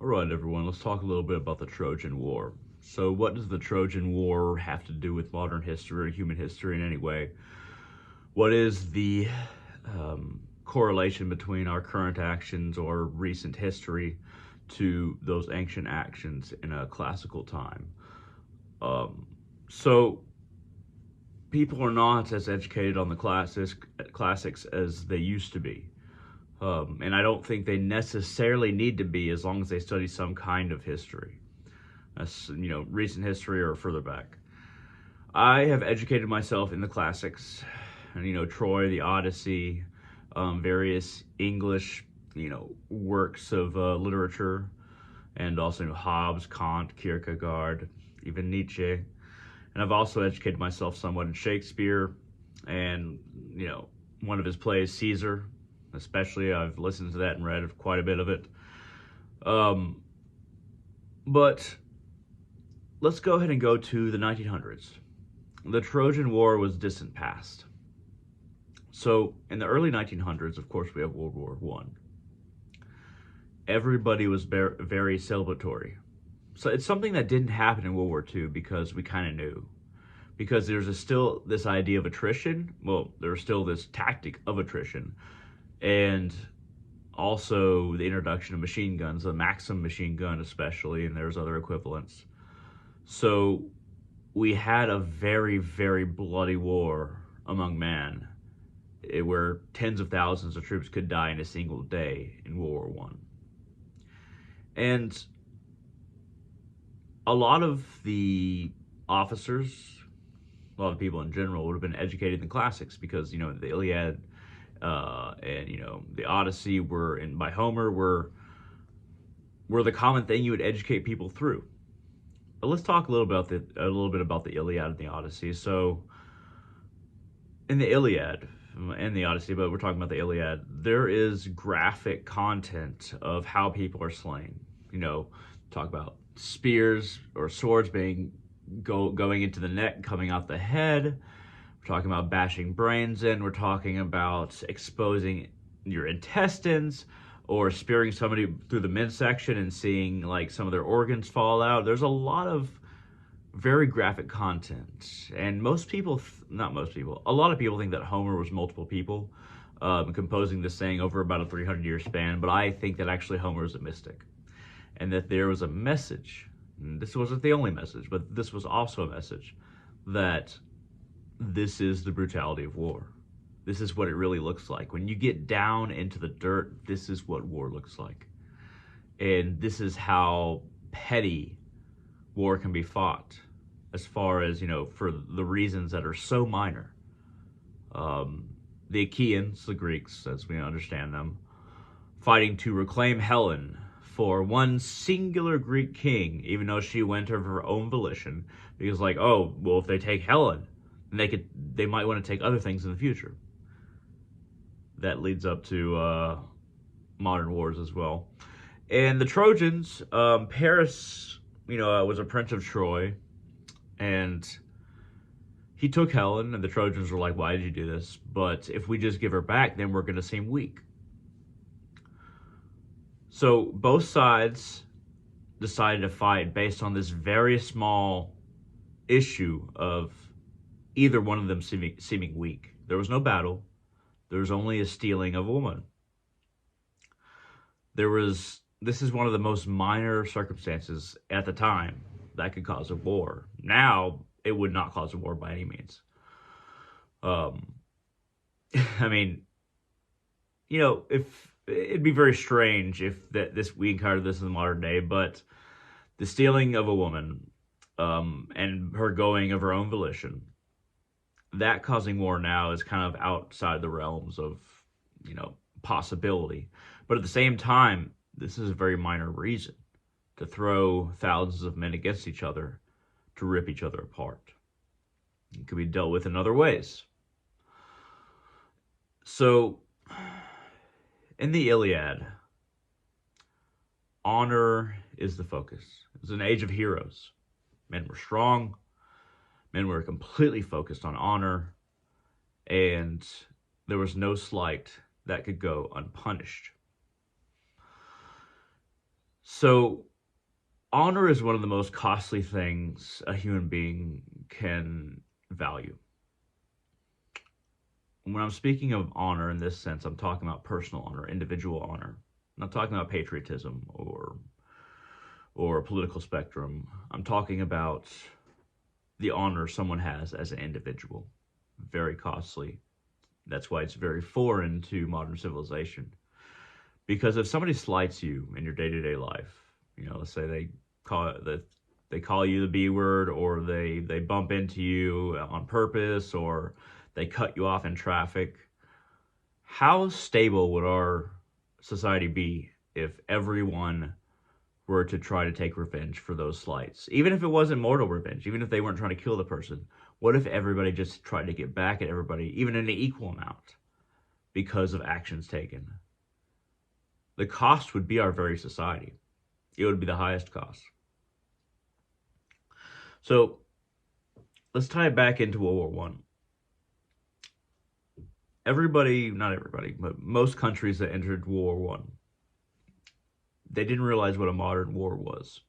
All right, everyone, let's talk a little bit about the Trojan War. So, what does the Trojan War have to do with modern history or human history in any way? What is the correlation between our current actions or recent history to those ancient actions in a classical time? Um, so, people are not as educated on the classics as they used to be. And I don't think they necessarily need to be as long as they study some kind of history, recent history or further back. I have educated myself in the classics, and Troy, the Odyssey, various English, works of literature, and also Hobbes, Kant, Kierkegaard, even Nietzsche. And I've also educated myself somewhat in Shakespeare, and one of his plays, Caesar. Especially, I've listened to that and read quite a bit of it. Um, but let's go ahead and go to the 1900s. The Trojan War was distant past. So in the early 1900s, of course, we have World War One. Everybody was very celebratory. So it's something that didn't happen in World War Two because we kind of knew. Because still this idea of attrition. Well, there's still this tactic of attrition, and also the introduction of machine guns, the Maxim machine gun especially, and there's other equivalents. So we had a very, very bloody war among men, where tens of thousands of troops could die in a single day in World War One. And a lot of the officers, a lot of people in general, would have been educated in the classics because the Iliad and the Odyssey by Homer were the common thing you would educate people through. But let's talk a little bit about the Iliad and the Odyssey. So in the Iliad and the Odyssey, but we're talking about the Iliad, there is graphic content of how people are slain. Talk about spears or swords going into the neck, coming out the head. We're talking about bashing brains in. We're talking about exposing your intestines or spearing somebody through the midsection and seeing like some of their organs fall out. There's a lot of very graphic content. And not most people, a lot of people think that Homer was multiple people composing this saying over about a 300-year span. But I think that actually Homer was a mystic and that there was a message. And this wasn't the only message, but this was also a message that this is the brutality of war. This is what it really looks like. When you get down into the dirt, this is what war looks like. And this is how petty war can be fought, as far as, for the reasons that are so minor. The Achaeans, the Greeks, as we understand them, fighting to reclaim Helen for one singular Greek king, even though she went of her own volition, because oh, well, if they take Helen, they might want to take other things in the future. That leads up to modern wars as well. And the Trojans, Paris, was a prince of Troy, and he took Helen, and the Trojans were like, "Why did you do this? But if we just give her back, then we're going to seem weak." So both sides decided to fight based on this very small issue of either one of them seeming weak. There was no battle. There was only a stealing of a woman. This is one of the most minor circumstances at the time that could cause a war. Now, it would not cause a war by any means. Um, I mean, if it'd be very strange if we encountered this in the modern day, but the stealing of a woman, and her going of her own volition, that causing war now is kind of outside the realms of, possibility. But at the same time, this is a very minor reason to throw thousands of men against each other to rip each other apart. It could be dealt with in other ways. So, in the Iliad, honor is the focus. It's an age of heroes. Men were strong. Men were completely focused on honor. And there was no slight that could go unpunished. So, honor is one of the most costly things a human being can value. When I'm speaking of honor in this sense, I'm talking about personal honor, individual honor. I'm not talking about patriotism or political spectrum. I'm talking about the honor someone has as an individual. Very costly. That's why it's very foreign to modern civilization. Because if somebody slights you in your day-to-day life, let's say they call you the B word, or they bump into you on purpose, or they cut you off in traffic, how stable would our society be if everyone were to try to take revenge for those slights? Even if it wasn't mortal revenge, even if they weren't trying to kill the person, what if everybody just tried to get back at everybody, even in an equal amount, because of actions taken? The cost would be our very society. It would be the highest cost. So let's tie it back into World War One. Everybody, not everybody, but most countries that entered World War One, they didn't realize what a modern war was.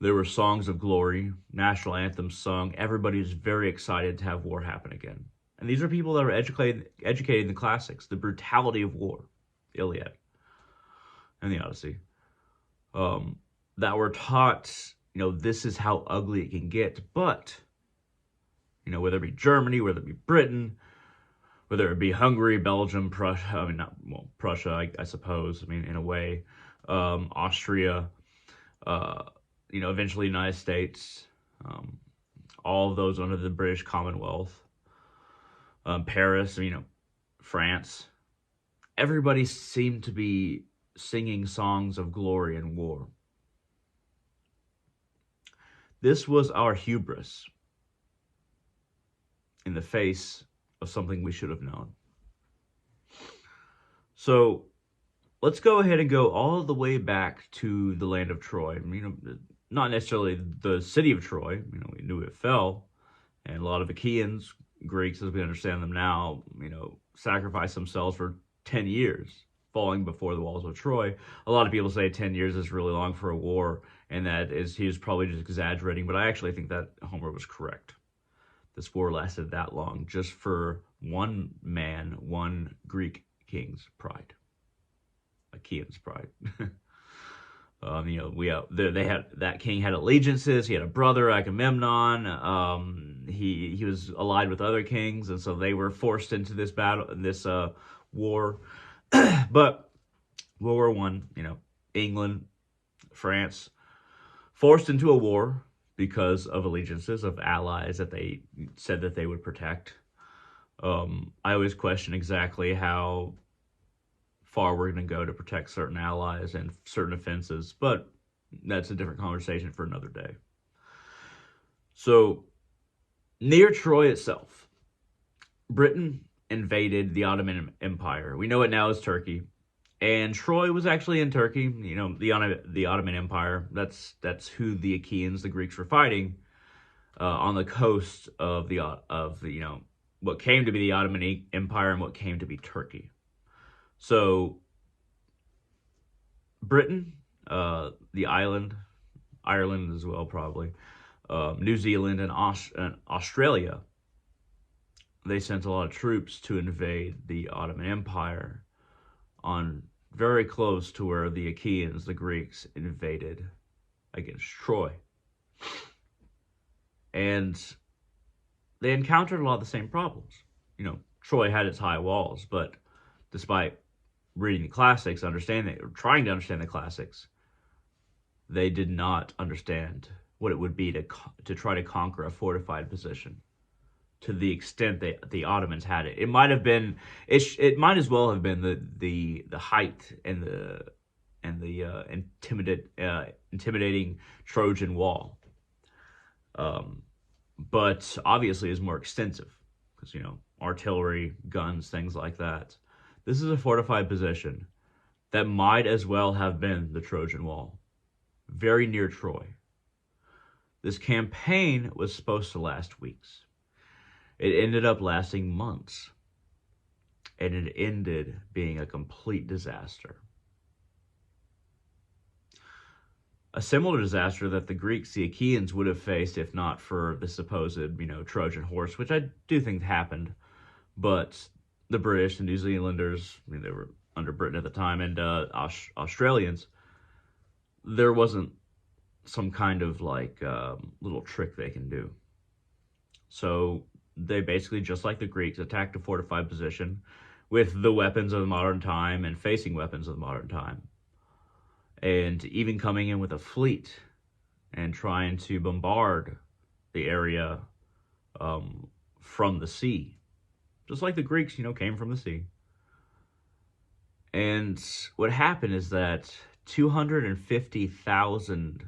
There were songs of glory, national anthems sung. Everybody was very excited to have war happen again. And these are people that were educated in the classics, the brutality of war, the Iliad and the Odyssey, that were taught, this is how ugly it can get. But, whether it be Germany, whether it be Britain, whether it be Hungary, Belgium, Prussia, Prussia, I suppose, in a way, Austria, eventually United States, all of those under the British Commonwealth, Paris, France, everybody seemed to be singing songs of glory and war. This was our hubris in the face of something we should have known. So let's go ahead and go all the way back to the land of Troy. Not necessarily the city of Troy. We knew it fell, and a lot of Achaeans, Greeks as we understand them now, sacrificed themselves for 10 years, falling before the walls of Troy. A lot of people say 10 years is really long for a war, and he was probably just exaggerating, but I actually think that Homer was correct. This war lasted that long just for one man, one Greek king's pride. Achaeans' pride. They had, that king had allegiances. He had a brother, Agamemnon. He was allied with other kings, and so they were forced into this battle, this war. But World War One, England, France, forced into a war because of allegiances of allies that they said that they would protect. I always question exactly how far we're going to go to protect certain allies and certain offenses, but that's a different conversation for another day. So, near Troy itself, Britain invaded the Ottoman Empire. We know it now as Turkey, and Troy was actually in Turkey. The Ottoman Empire. That's who the Achaeans, the Greeks, were fighting on the coast of what came to be the Ottoman Empire and what came to be Turkey. So Britain, the island, Ireland as well probably, New Zealand and Australia, they sent a lot of troops to invade the Ottoman Empire on very close to where the Achaeans, the Greeks, invaded against Troy. And they encountered a lot of the same problems. Troy had its high walls, but despite reading the classics, trying to understand the classics, they did not understand what it would be to try to conquer a fortified position to the extent that the Ottomans had it. It might have been, it might as well have been the height and the intimidating Trojan Wall. But obviously is more extensive because, artillery, guns, things like that. This is a fortified position that might as well have been the Trojan Wall, very near Troy. This campaign was supposed to last weeks. It ended up lasting months, and it ended being a complete disaster. A similar disaster that the Greeks, the Achaeans, would have faced if not for the supposed, Trojan horse, which I do think happened. But the British, the New Zealanders, they were under Britain at the time, and Australians, there wasn't some kind of little trick they can do. So they basically, just like the Greeks, attacked a fortified position with the weapons of the modern time and facing weapons of the modern time. And even coming in with a fleet and trying to bombard the area from the sea. Just like the Greeks, came from the sea. And what happened is that 250,000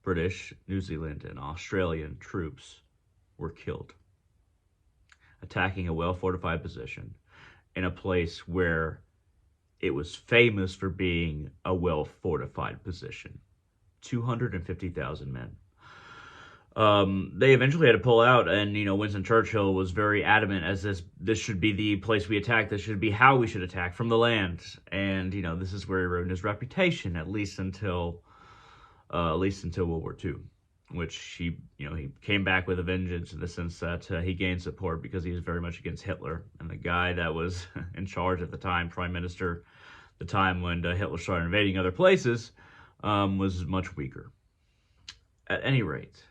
British, New Zealand, and Australian troops were killed, attacking a well-fortified position in a place where it was famous for being a well-fortified position. 250,000 men. They eventually had to pull out, and Winston Churchill was very adamant as this should be the place we attack. This should be how we should attack, from the land. And this is where he ruined his reputation, at least until World War II, which he came back with a vengeance, in the sense that he gained support because he was very much against Hitler, and the guy that was in charge at the time, Prime Minister, the time when Hitler started invading other places, was much weaker. At any rate,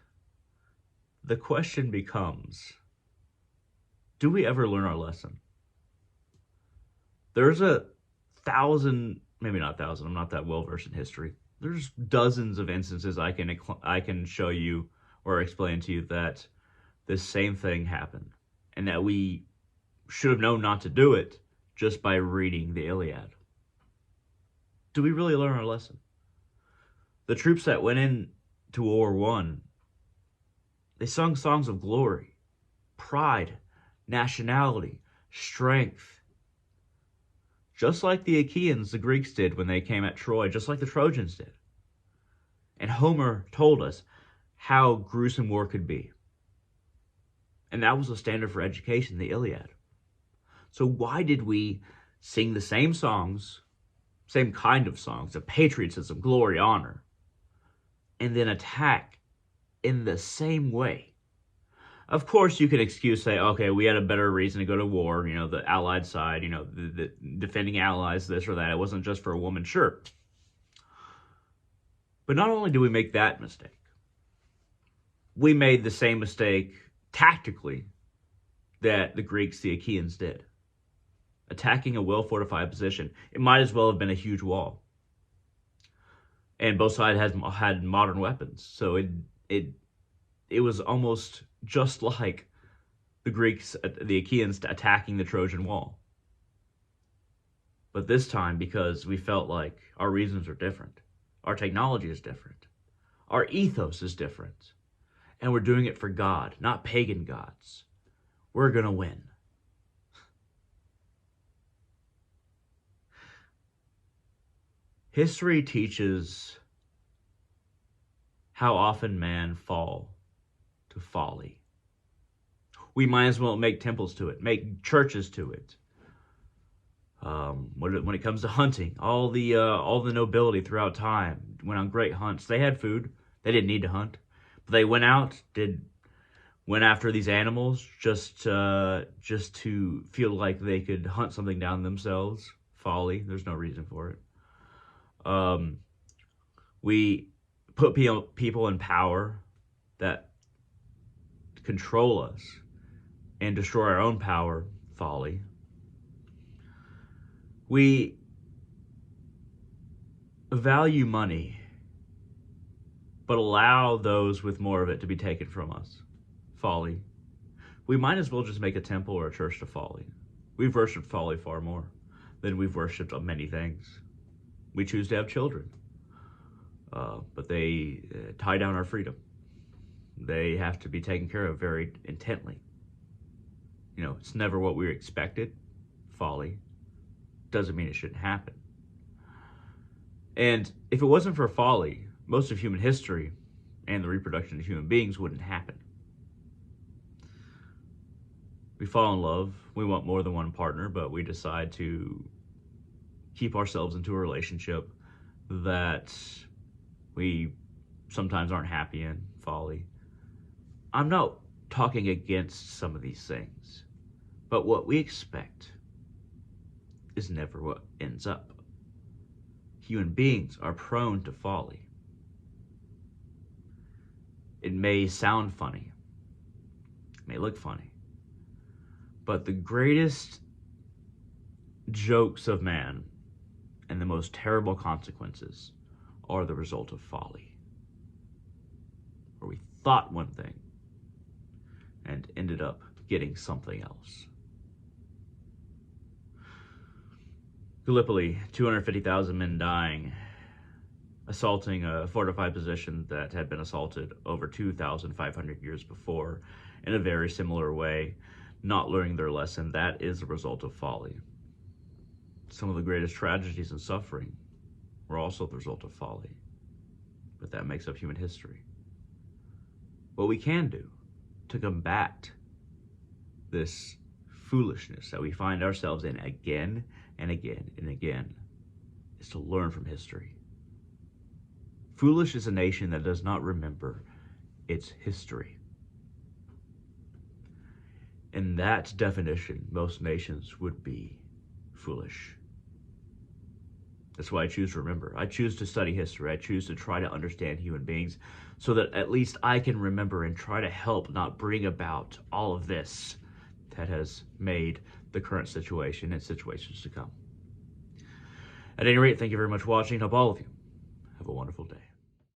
the question becomes, do we ever learn our lesson? There's maybe not 1,000, I'm not that well versed in history. There's dozens of instances I can show you or explain to you that this same thing happened, and that we should have known not to do it just by reading the Iliad. Do we really learn our lesson? The troops that went in to World War I, they sung songs of glory, pride, nationality, strength. Just like the Achaeans, the Greeks did when they came at Troy, just like the Trojans did. And Homer told us how gruesome war could be. And that was the standard for education, the Iliad. So why did we sing the same songs, same kind of songs of patriotism, glory, honor, and then attack in the same way? Of course, you can say, okay, we had a better reason to go to war, the Allied side, the defending allies, this or that. It wasn't just for a woman, sure. But not only do we make that mistake, we made the same mistake tactically that the Greeks, the Achaeans did. Attacking a well-fortified position. It might as well have been a huge wall. And both sides had modern weapons. So it was almost just like the Greeks, the Achaeans, attacking the Trojan Wall. But this time, because we felt like our reasons are different, our technology is different, our ethos is different, and we're doing it for God, not pagan gods, we're going to win. History teaches how often man fall to folly. We might as well make temples to it, make churches to it. When it comes to hunting, all the nobility throughout time went on great hunts. They had food; they didn't need to hunt, but they went after these animals just to feel like they could hunt something down themselves. Folly. There's no reason for it. We put people in power that control us and destroy our own power. Folly. We value money, but allow those with more of it to be taken from us. Folly. We might as well just make a temple or a church to folly. We've worshipped folly far more than we've worshipped many things. We choose to have children, but they tie down our freedom. They have to be taken care of very intently. It's never what we expected. Folly. Doesn't mean it shouldn't happen. And if it wasn't for folly, most of human history and the reproduction of human beings wouldn't happen. We fall in love. We want more than one partner, but we decide to keep ourselves into a relationship that we sometimes aren't happy in, folly. I'm not talking against some of these things, but what we expect is never what ends up. Human beings are prone to folly. It may sound funny, it may look funny, but the greatest jokes of man and the most terrible consequences are the result of folly. Where we thought one thing and ended up getting something else. Gallipoli, 250,000 men dying, assaulting a fortified position that had been assaulted over 2,500 years before in a very similar way, not learning their lesson. That is the result of folly. Some of the greatest tragedies and suffering were also the result of folly, but that makes up human history. What we can do to combat this foolishness that we find ourselves in again and again and again is to learn from history. Foolish is a nation that does not remember its history. In that definition, most nations would be foolish. That's why I choose to remember. I choose to study history. I choose to try to understand human beings so that at least I can remember and try to help not bring about all of this that has made the current situation and situations to come. At any rate, thank you very much for watching. Hope all of you have a wonderful day.